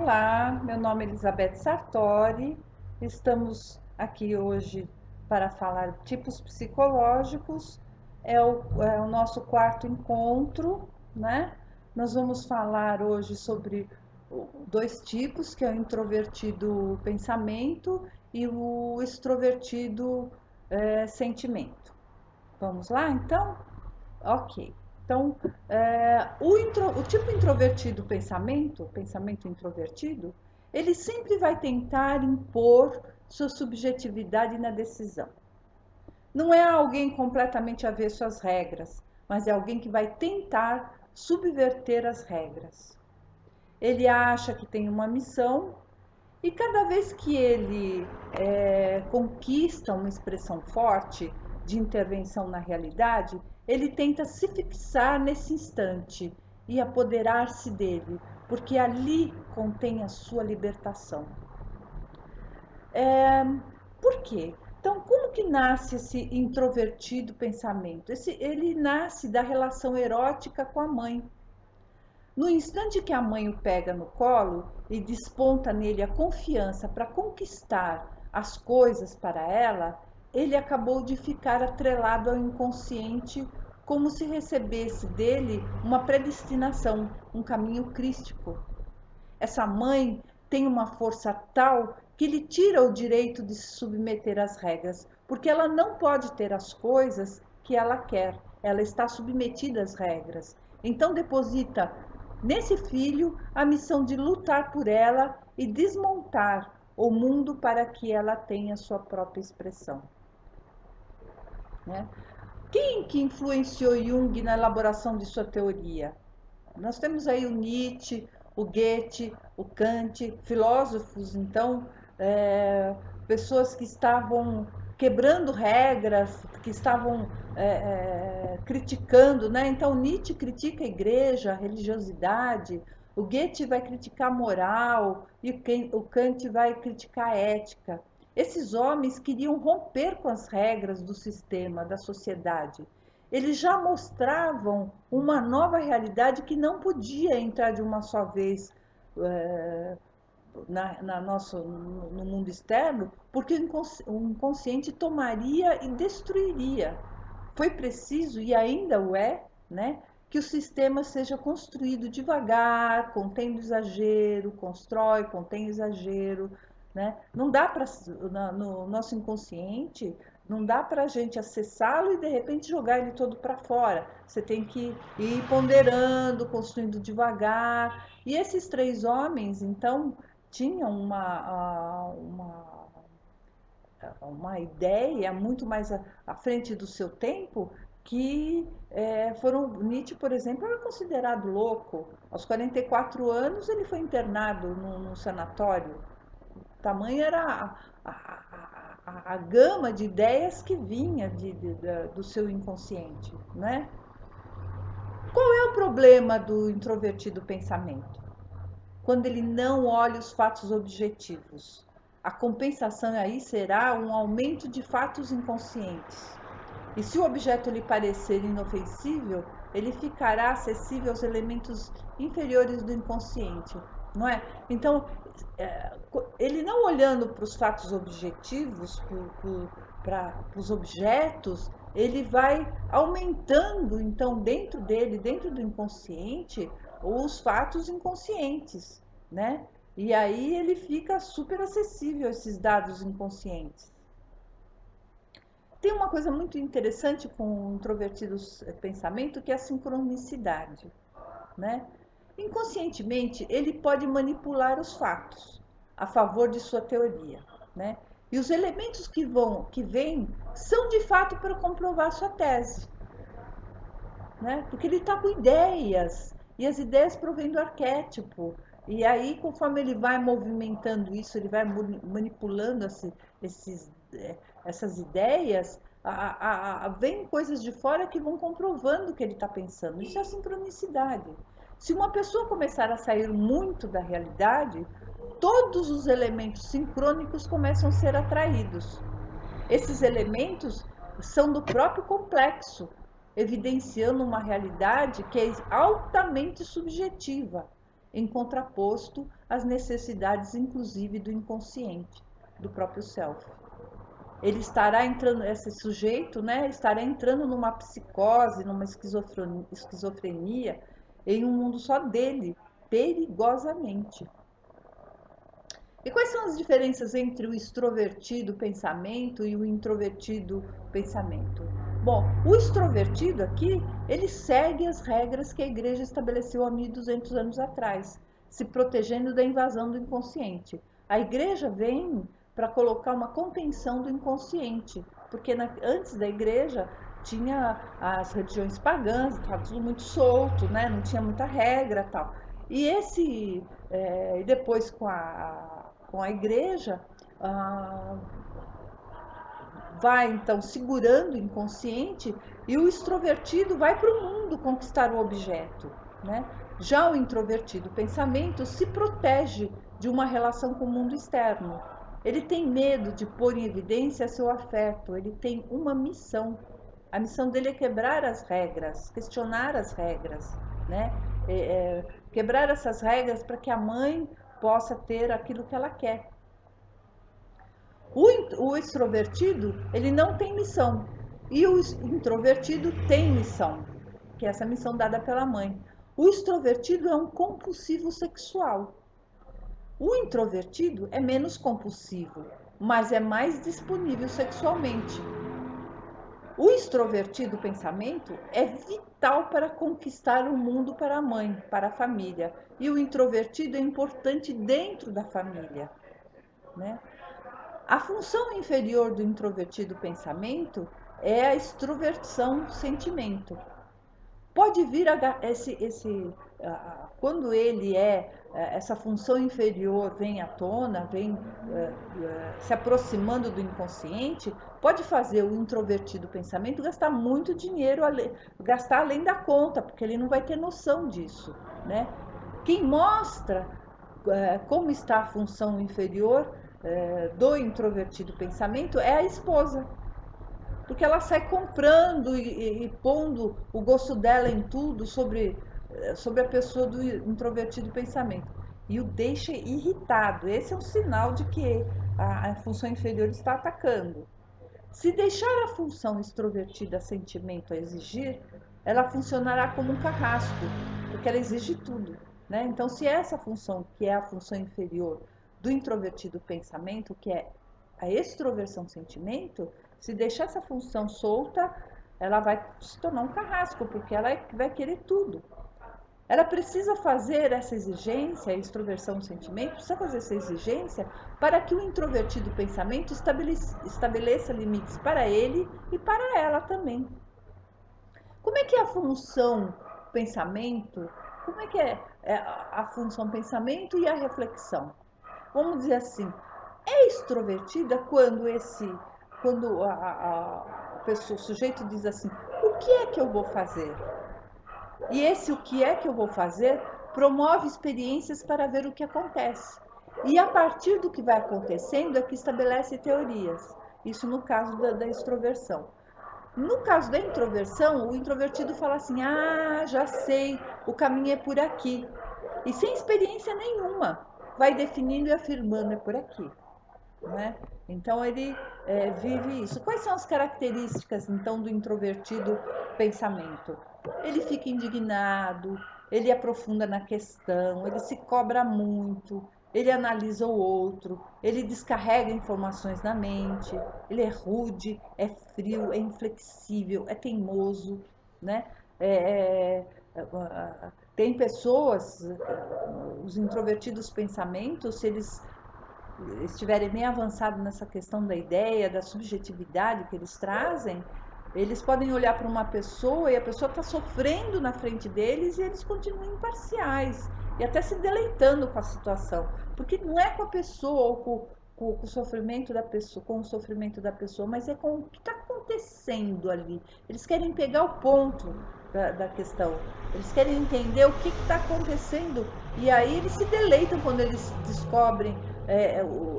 Olá, meu nome é Elizabeth Sartori. Estamos aqui hoje para falar de tipos psicológicos. É o nosso quarto encontro, né? Nós vamos falar hoje sobre dois tipos, que é o introvertido pensamento e o extrovertido sentimento. Vamos lá, então? Ok. Então, o tipo introvertido pensamento introvertido, ele sempre vai tentar impor sua subjetividade na decisão. Não é alguém completamente avesso às regras, mas é alguém que vai tentar subverter as regras. Ele acha que tem uma missão e cada vez que ele conquista uma expressão forte de intervenção na realidade, ele tenta se fixar nesse instante e apoderar-se dele, porque ali contém a sua libertação. Por quê? Então, como que nasce esse introvertido pensamento? Ele nasce da relação erótica com a mãe. No instante que a mãe o pega no colo e desponta nele a confiança para conquistar as coisas para ela, ele acabou de ficar atrelado ao inconsciente, como se recebesse dele uma predestinação, um caminho crístico. Essa mãe tem uma força tal que lhe tira o direito de se submeter às regras, porque ela não pode ter as coisas que ela quer, ela está submetida às regras. Então deposita nesse filho a missão de lutar por ela e desmontar o mundo para que ela tenha sua própria expressão. Né? Quem que influenciou Jung na elaboração de sua teoria? Nós temos aí o Nietzsche, o Goethe, o Kant, filósofos, então, pessoas que estavam quebrando regras, que estavam criticando, né? Então, Nietzsche critica a igreja, a religiosidade, o Goethe vai criticar a moral e o Kant vai criticar a ética. Esses homens queriam romper com as regras do sistema, da sociedade. Eles já mostravam uma nova realidade que não podia entrar de uma só vez no mundo externo, porque o inconsciente tomaria e destruiria. Foi preciso, e ainda o é, né, que o sistema seja construído devagar, contendo exagero, constrói, contém exagero. Né? Não dá para, no nosso inconsciente, não dá para a gente acessá-lo e de repente jogar ele todo para fora. Você tem que ir ponderando, construindo devagar. E esses três homens, então, tinham uma ideia muito mais à frente do seu tempo, que Nietzsche, por exemplo, era considerado louco. Aos 44 anos ele foi internado no sanatório. Tamanha era a gama de ideias que vinha do seu inconsciente, né? Qual é o problema do introvertido pensamento? Quando ele não olha os fatos objetivos. A compensação aí será um aumento de fatos inconscientes. E se o objeto lhe parecer inofensível, ele ficará acessível aos elementos inferiores do inconsciente, não é? Então, ele não olhando para os fatos objetivos, para os objetos, ele vai aumentando, então, dentro dele, dentro do inconsciente, os fatos inconscientes, né? E aí ele fica super acessível a esses dados inconscientes. Tem uma coisa muito interessante com o introvertido pensamento, que é a sincronicidade, né? Inconscientemente, ele pode manipular os fatos a favor de sua teoria, né? E os elementos que vêm são de fato para comprovar sua tese, né? Porque ele está com ideias, e as ideias provêm do arquétipo. E aí, conforme ele vai movimentando isso, ele vai manipulando esses, essas ideias, vem coisas de fora que vão comprovando o que ele está pensando. Isso é a sincronicidade. Se uma pessoa começar a sair muito da realidade, todos os elementos sincrônicos começam a ser atraídos. Esses elementos são do próprio complexo, evidenciando uma realidade que é altamente subjetiva. em contraposto às necessidades, inclusive, do inconsciente, do próprio self. Ele estará entrando, esse sujeito, né, estará entrando numa psicose, numa esquizofrenia, em um mundo só dele, perigosamente. E quais são as diferenças entre o extrovertido pensamento e o introvertido pensamento? Bom, o extrovertido aqui, ele segue as regras que a igreja estabeleceu há 1200 anos atrás, se protegendo da invasão do inconsciente. A igreja vem para colocar uma contenção do inconsciente, porque antes da igreja tinha as religiões pagãs, estava tudo muito solto, né? Não tinha muita regra, tal. E depois com a igreja, ah, vai então segurando o inconsciente, e o extrovertido vai para o mundo conquistar o objeto, né? Já o introvertido pensamento se protege de uma relação com o mundo externo. Ele tem medo de pôr em evidência seu afeto, ele tem uma missão. A missão dele é quebrar as regras, questionar as regras, né? Quebrar essas regras para que a mãe possa ter aquilo que ela quer. O extrovertido, ele não tem missão. E o introvertido tem missão, que é essa missão dada pela mãe. O extrovertido é um compulsivo sexual. O introvertido é menos compulsivo, mas é mais disponível sexualmente. O extrovertido pensamento é vital para conquistar o mundo para a mãe, para a família. E o introvertido é importante dentro da família, né? A função inferior do introvertido pensamento é a extroversão sentimento. Pode vir quando essa função inferior vem à tona, vem se aproximando do inconsciente, pode fazer o introvertido pensamento gastar muito dinheiro, gastar além da conta, porque ele não vai ter noção disso, né? Quem mostra como está a função inferior do introvertido pensamento é a esposa, porque ela sai comprando e pondo o gosto dela em tudo sobre a pessoa do introvertido pensamento, e o deixa irritado. Esse é um sinal de que a função inferior está atacando. Se deixar a função extrovertida sentimento a exigir, ela funcionará como um carrasco, porque ela exige tudo, né? Então, se essa função, que é a função inferior do introvertido pensamento, que é a extroversão sentimento, se deixar essa função solta, ela vai se tornar um carrasco, porque ela vai querer tudo. Ela precisa fazer essa exigência, a extroversão do sentimento, precisa fazer essa exigência para que o introvertido pensamento estabeleça limites para ele e para ela também. Como é que é a função pensamento? Como é que é a função pensamento e a reflexão? Vamos dizer assim, é extrovertida quando a pessoa, o sujeito diz assim, o que é que eu vou fazer? E esse o que é que eu vou fazer promove experiências para ver o que acontece. E a partir do que vai acontecendo é que estabelece teorias. Isso no caso da extroversão. No caso da introversão, o introvertido fala assim: ah, já sei, o caminho é por aqui. E sem experiência nenhuma, vai definindo e afirmando: é por aqui. Né? Então ele vive isso. Quais são as características então do introvertido pensamento? Ele fica indignado, ele aprofunda na questão, ele se cobra muito, ele analisa o outro, ele descarrega informações na mente, ele é rude, é frio, é inflexível, é teimoso, né? É, tem pessoas, os introvertidos pensamentos, se eles estiverem bem avançados nessa questão da ideia, da subjetividade que eles trazem, eles podem olhar para uma pessoa e a pessoa está sofrendo na frente deles e eles continuam imparciais e até se deleitando com a situação, porque não é com a pessoa ou com o sofrimento da pessoa, com o sofrimento da pessoa, mas é com o que está acontecendo ali. Eles querem pegar o ponto da questão, eles querem entender o que está acontecendo, e aí eles se deleitam quando eles descobrem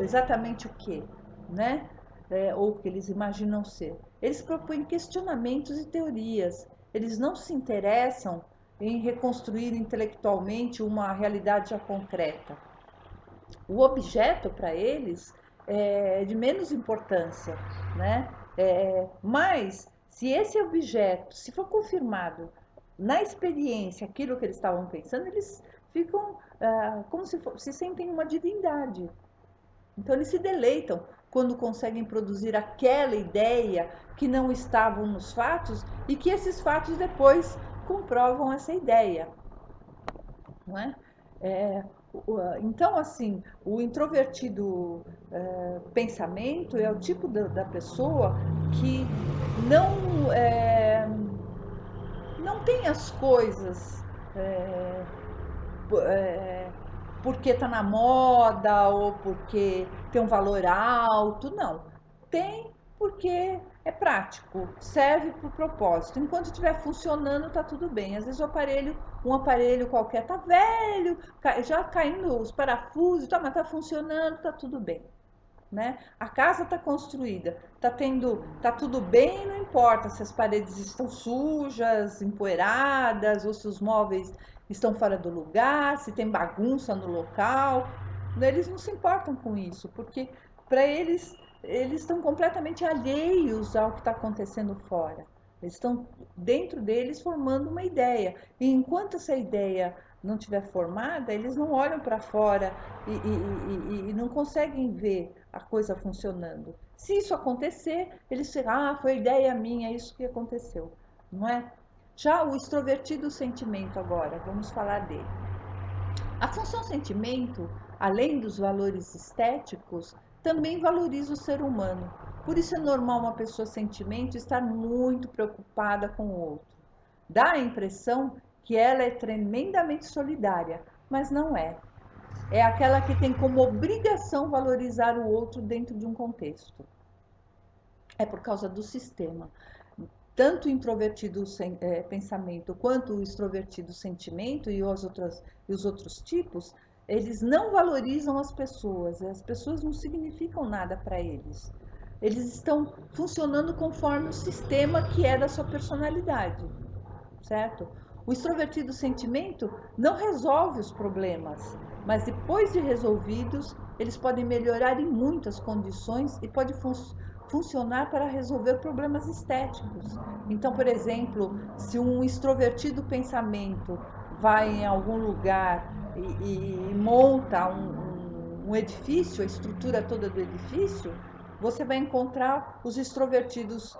exatamente o que, né? Ou o que eles imaginam ser. Eles propõem questionamentos e teorias. Eles não se interessam em reconstruir intelectualmente uma realidade já concreta. O objeto para eles é de menos importância, né? Mas se esse objeto, se for confirmado na experiência aquilo que eles estavam pensando, eles ficam como se sentem uma divindade. Então eles se deleitam quando conseguem produzir aquela ideia que não estavam nos fatos e que esses fatos depois comprovam essa ideia, não é? É, então, assim, o introvertido pensamento é o tipo da pessoa que não, não tem as coisas é, porque está na moda ou porque tem um valor alto, não. Tem porque é prático, serve para o propósito. Enquanto estiver funcionando, está tudo bem. Às vezes um aparelho qualquer está velho, já caindo os parafusos, mas está funcionando, está tudo bem. Né? A casa está construída, tá tudo bem, não importa se as paredes estão sujas, empoeiradas, ou se os móveis estão fora do lugar, se tem bagunça no local. Eles não se importam com isso, porque para eles estão completamente alheios ao que está acontecendo fora. Eles estão dentro deles formando uma ideia. E enquanto essa ideia não estiver formada, eles não olham para fora e não conseguem ver a coisa funcionando. Se isso acontecer, eles ficam, foi ideia minha, isso que aconteceu, não é? Já o extrovertido sentimento agora, vamos falar dele. A função sentimento, além dos valores estéticos, também valoriza o ser humano. Por isso é normal uma pessoa sentimento estar muito preocupada com o outro. Dá a impressão que ela é tremendamente solidária, mas não é. É aquela que tem como obrigação valorizar o outro dentro de um contexto. É por causa do sistema. Tanto o introvertido pensamento quanto o extrovertido sentimento e os outros tipos, eles não valorizam as pessoas não significam nada para eles. Eles estão funcionando conforme o sistema que é da sua personalidade, certo? O extrovertido sentimento não resolve os problemas, mas depois de resolvidos, eles podem melhorar em muitas condições e pode funcionar para resolver problemas estéticos. Então, por exemplo, se um extrovertido pensamento vai em algum lugar e monta um edifício, a estrutura toda do edifício, você vai encontrar os extrovertidos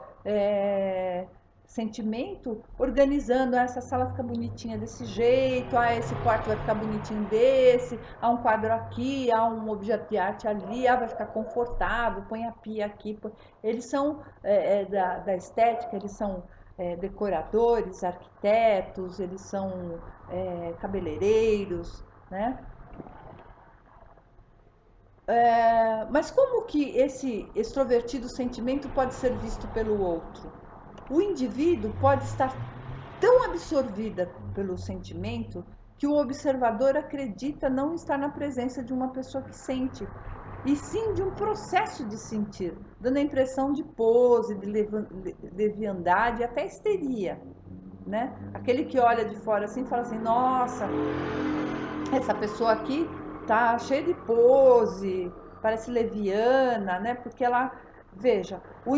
sentimento, organizando, essa sala fica bonitinha desse jeito, esse quarto vai ficar bonitinho desse, há um quadro aqui, há um objeto de arte ali, vai ficar confortável, põe a pia aqui. Eles são da estética, eles são decoradores, arquitetos, eles são cabeleireiros, né? Mas como que esse extrovertido sentimento pode ser visto pelo outro? O indivíduo pode estar tão absorvida pelo sentimento que o observador acredita não estar na presença de uma pessoa que sente, e sim de um processo de sentir, dando a impressão de pose, de leviandade, até histeria. Né? Aquele que olha de fora assim fala assim, nossa, essa pessoa aqui tá cheia de pose, parece leviana, né? Porque ela, veja, o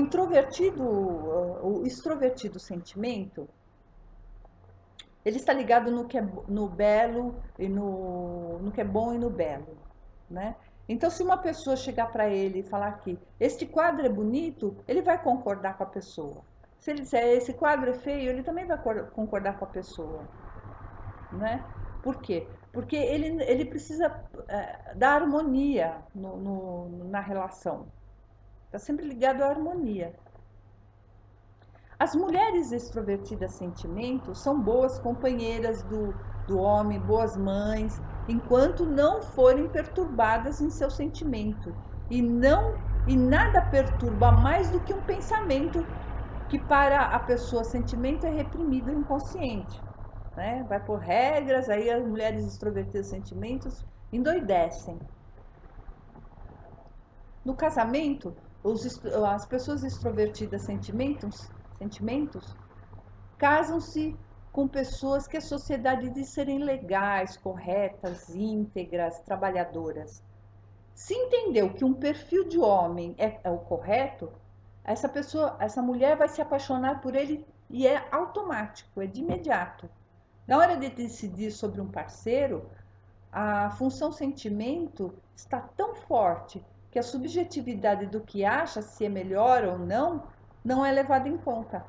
extrovertido sentimento, ele está ligado no que é no belo e no que é bom e no belo, né? Então, se uma pessoa chegar para ele e falar que este quadro é bonito, ele vai concordar com a pessoa. Se ele disser esse quadro é feio, ele também vai concordar com a pessoa, né? Por quê? Porque ele precisa da harmonia na relação. Está sempre ligado à harmonia. As mulheres extrovertidas sentimentos são boas companheiras do homem, boas mães, enquanto não forem perturbadas em seu sentimento. E nada perturba mais do que um pensamento que para a pessoa sentimento é reprimido e inconsciente. Né? Vai por regras, aí as mulheres extrovertidas sentimentos endoidecem. No casamento, as pessoas extrovertidas sentimentos casam-se com pessoas que a sociedade diz serem legais, corretas, íntegras, trabalhadoras. Se entendeu que um perfil de homem é o correto, essa pessoa, essa mulher vai se apaixonar por ele e é automático, é de imediato. Na hora de decidir sobre um parceiro, a função sentimento está tão forte que a subjetividade do que acha se é melhor ou não é levada em conta.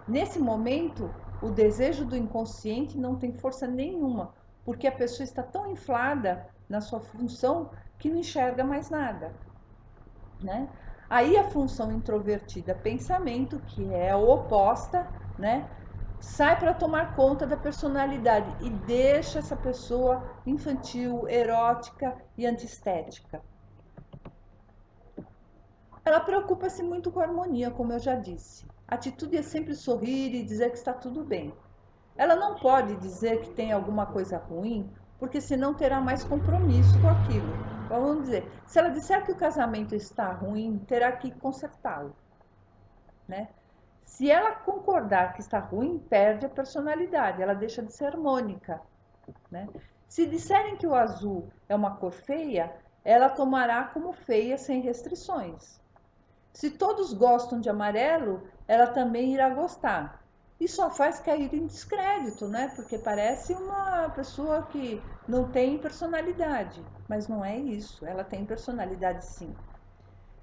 Nesse momento, o desejo do inconsciente não tem força nenhuma, porque a pessoa está tão inflada na sua função que não enxerga mais nada, né? Aí a função introvertida, pensamento, que é a oposta, né? Sai para tomar conta da personalidade e deixa essa pessoa infantil, erótica e antiestética. Ela preocupa-se muito com a harmonia, como eu já disse. A atitude é sempre sorrir e dizer que está tudo bem. Ela não pode dizer que tem alguma coisa ruim, porque senão terá mais compromisso com aquilo. Vamos dizer, se ela disser que o casamento está ruim, terá que consertá-lo, né? Se ela concordar que está ruim, perde a personalidade, ela deixa de ser harmônica, né? Se disserem que o azul é uma cor feia, ela tomará como feia sem restrições. Se todos gostam de amarelo, ela também irá gostar. E só faz cair em descrédito, né? Porque parece uma pessoa que não tem personalidade. Mas não é isso. Ela tem personalidade sim.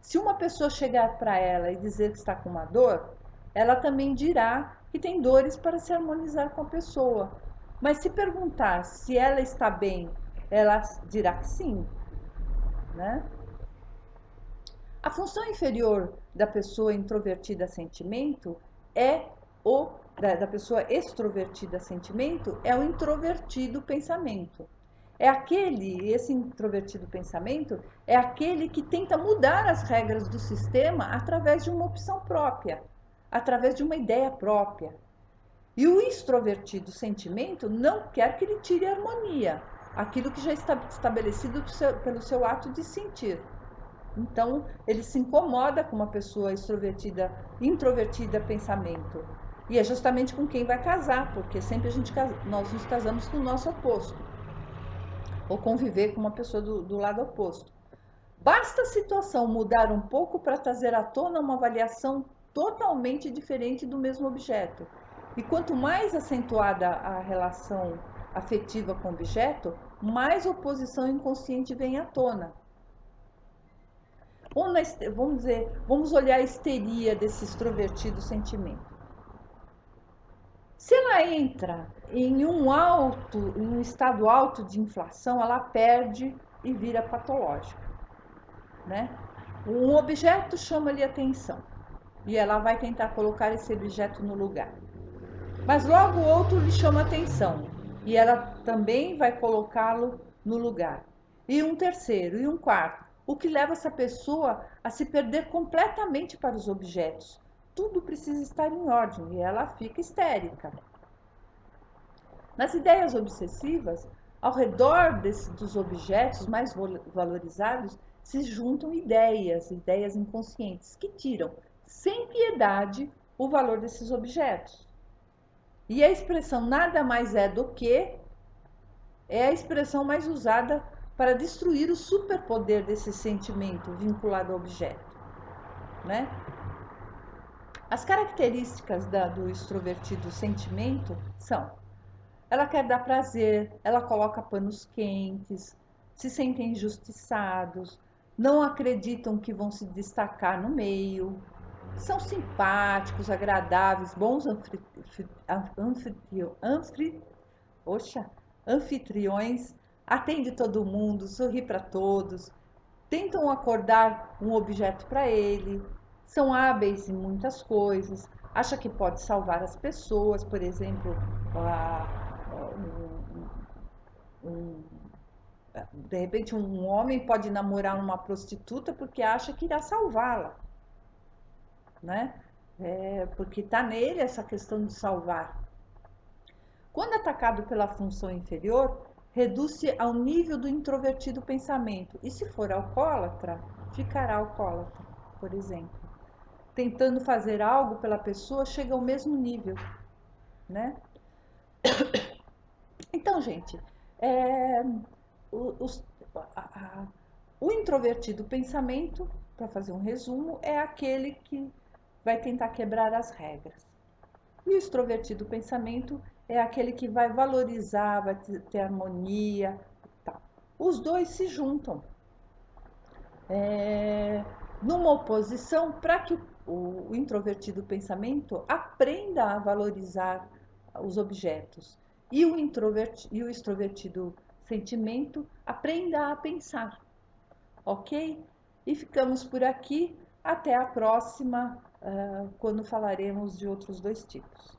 Se uma pessoa chegar para ela e dizer que está com uma dor, ela também dirá que tem dores para se harmonizar com a pessoa. Mas se perguntar se ela está bem, ela dirá que sim, né? A função inferior da pessoa introvertida a sentimento é da pessoa extrovertida a sentimento é o introvertido pensamento. Esse introvertido pensamento é aquele que tenta mudar as regras do sistema através de uma opção própria, através de uma ideia própria. E o extrovertido sentimento não quer que ele tire a harmonia, aquilo que já está estabelecido pelo seu ato de sentir. Então, ele se incomoda com uma pessoa extrovertida, introvertida pensamento. E é justamente com quem vai casar, porque sempre nós nos casamos com o nosso oposto. Ou conviver com uma pessoa do lado oposto. Basta a situação mudar um pouco para trazer à tona uma avaliação totalmente diferente do mesmo objeto. E quanto mais acentuada a relação afetiva com o objeto, mais oposição inconsciente vem à tona. Vamos olhar a histeria desse extrovertido sentimento. Se ela entra em um estado alto de inflação, ela perde e vira patológica, né? Um objeto chama-lhe atenção e ela vai tentar colocar esse objeto no lugar. Mas logo outro lhe chama atenção e ela também vai colocá-lo no lugar. E um terceiro e um quarto, o que leva essa pessoa a se perder completamente para os objetos. Tudo precisa estar em ordem e ela fica histérica. Nas ideias obsessivas, ao redor dos objetos mais valorizados, se juntam ideias inconscientes, que tiram, sem piedade, o valor desses objetos. E a expressão nada mais é do que é a expressão mais usada para destruir o superpoder desse sentimento vinculado ao objeto, né? As características do extrovertido sentimento são: ela quer dar prazer, ela coloca panos quentes, se sentem injustiçados, não acreditam que vão se destacar no meio, são simpáticos, agradáveis, bons anfitriões, atende todo mundo, sorri para todos, tentam acordar um objeto para ele, são hábeis em muitas coisas, acha que pode salvar as pessoas, por exemplo, um, de repente um homem pode namorar uma prostituta porque acha que irá salvá-la, né? Porque está nele essa questão de salvar. Quando atacado pela função inferior, reduz-se ao nível do introvertido pensamento. E se for alcoólatra, ficará alcoólatra, por exemplo. Tentando fazer algo pela pessoa, chega ao mesmo nível, né? Então, gente, é, o, os- a- o introvertido pensamento, para fazer um resumo, é aquele que vai tentar quebrar as regras. E o extrovertido pensamento é aquele que vai valorizar, vai ter harmonia. Tá. Os dois se juntam numa oposição para que o introvertido pensamento aprenda a valorizar os objetos e o extrovertido sentimento aprenda a pensar, ok? E ficamos por aqui. Até a próxima, quando falaremos de outros dois tipos.